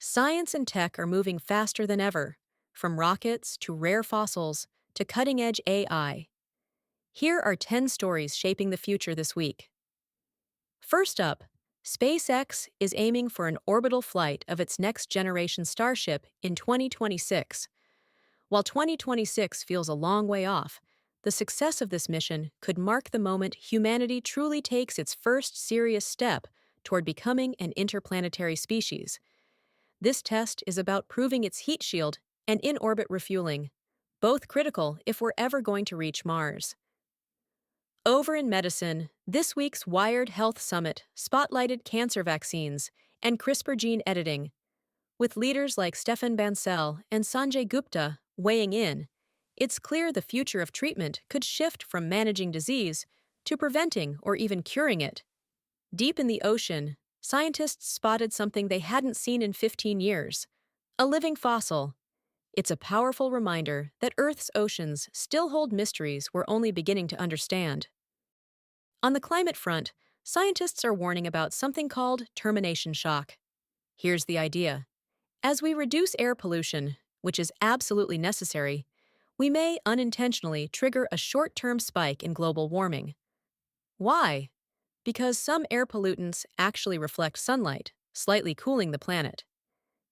Science and tech are moving faster than ever, from rockets to rare fossils to cutting edge AI. Here are 10 stories shaping the future this week. First up, SpaceX is aiming for an orbital flight of its next generation Starship in 2026. While 2026 feels a long way off, the success of this mission could mark the moment humanity truly takes its first serious step toward becoming an interplanetary species. This test is about proving its heat shield and in-orbit refueling, both critical if we're ever going to reach Mars. Over in medicine, this week's Wired Health Summit spotlighted cancer vaccines and CRISPR gene editing, with leaders like Stefan Bancel and Sanjay Gupta weighing in. It's clear the future of treatment could shift from managing disease to preventing or even curing it. Deep in the ocean, scientists spotted something they hadn't seen in 15 years, a living fossil. It's a powerful reminder that Earth's oceans still hold mysteries we're only beginning to understand. On the climate front, scientists are warning about something called termination shock. Here's the idea. As we reduce air pollution, which is absolutely necessary, we may unintentionally trigger a short-term spike in global warming. Why? Because some air pollutants actually reflect sunlight, slightly cooling the planet.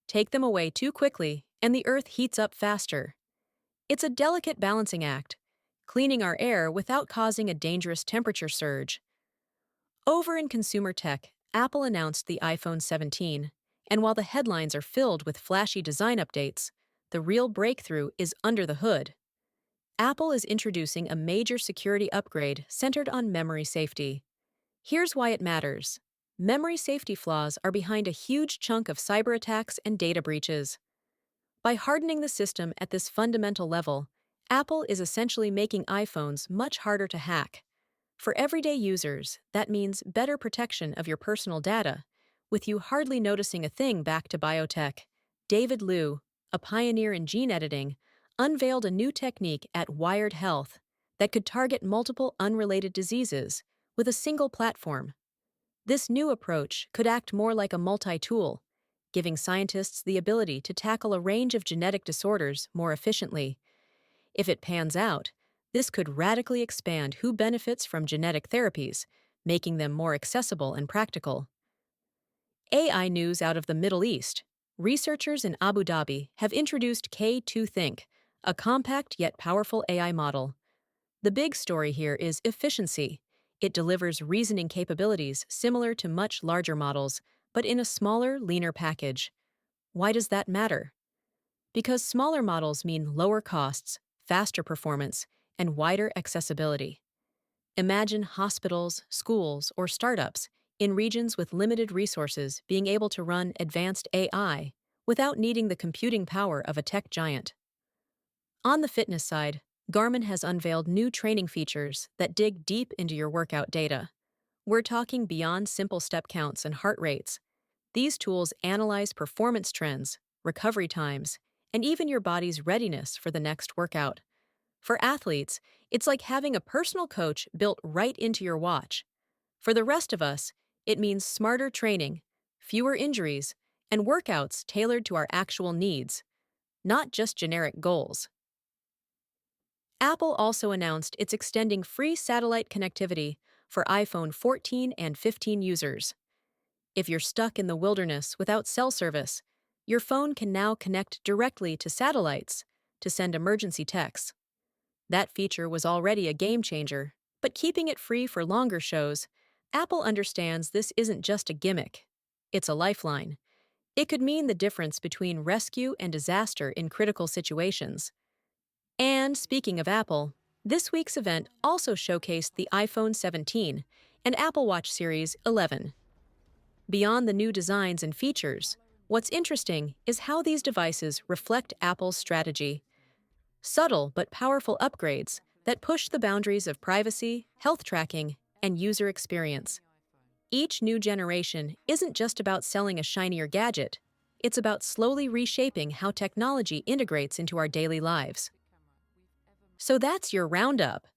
Take them away too quickly, and the Earth heats up faster. It's a delicate balancing act, cleaning our air without causing a dangerous temperature surge. Over in consumer tech, Apple announced the iPhone 17, and while the headlines are filled with flashy design updates, the real breakthrough is under the hood. Apple is introducing a major security upgrade centered on memory safety. Here's why it matters. Memory safety flaws are behind a huge chunk of cyber attacks and data breaches. By hardening the system at this fundamental level, Apple is essentially making iPhones much harder to hack. For everyday users, that means better protection of your personal data, with you hardly noticing a thing. Back to biotech. David Liu, a pioneer in gene editing, unveiled a new technique at Wired Health that could target multiple unrelated diseases with a single platform. This new approach could act more like a multi-tool, giving scientists the ability to tackle a range of genetic disorders more efficiently. If it pans out, this could radically expand who benefits from genetic therapies, making them more accessible and practical. AI news out of the Middle East. Researchers in Abu Dhabi have introduced K2 Think, a compact yet powerful AI model. The big story here is efficiency. It delivers reasoning capabilities similar to much larger models, but in a smaller, leaner package. Why does that matter? Because smaller models mean lower costs, faster performance, and wider accessibility. Imagine hospitals, schools, or startups in regions with limited resources being able to run advanced AI without needing the computing power of a tech giant. On the fitness side, Garmin has unveiled new training features that dig deep into your workout data. We're talking beyond simple step counts and heart rates. These tools analyze performance trends, recovery times, and even your body's readiness for the next workout. For athletes, it's like having a personal coach built right into your watch. For the rest of us, it means smarter training, fewer injuries, and workouts tailored to our actual needs, not just generic goals. Apple also announced it's extending free satellite connectivity for iPhone 14 and 15 users. If you're stuck in the wilderness without cell service, your phone can now connect directly to satellites to send emergency texts. That feature was already a game changer, but keeping it free for longer shows Apple understands this isn't just a gimmick. It's a lifeline. It could mean the difference between rescue and disaster in critical situations. And speaking of Apple, this week's event also showcased the iPhone 17 and Apple Watch Series 11. Beyond the new designs and features, what's interesting is how these devices reflect Apple's strategy. Subtle but powerful upgrades that push the boundaries of privacy, health tracking, and user experience. Each new generation isn't just about selling a shinier gadget, it's about slowly reshaping how technology integrates into our daily lives. So that's your roundup.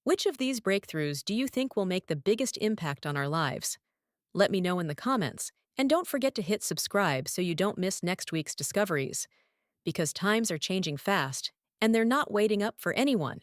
Which of these breakthroughs do you think will make the biggest impact on our lives? Let me know in the comments, And don't forget to hit subscribe so you don't miss next week's discoveries, because times are changing fast, and they're not waiting up for anyone.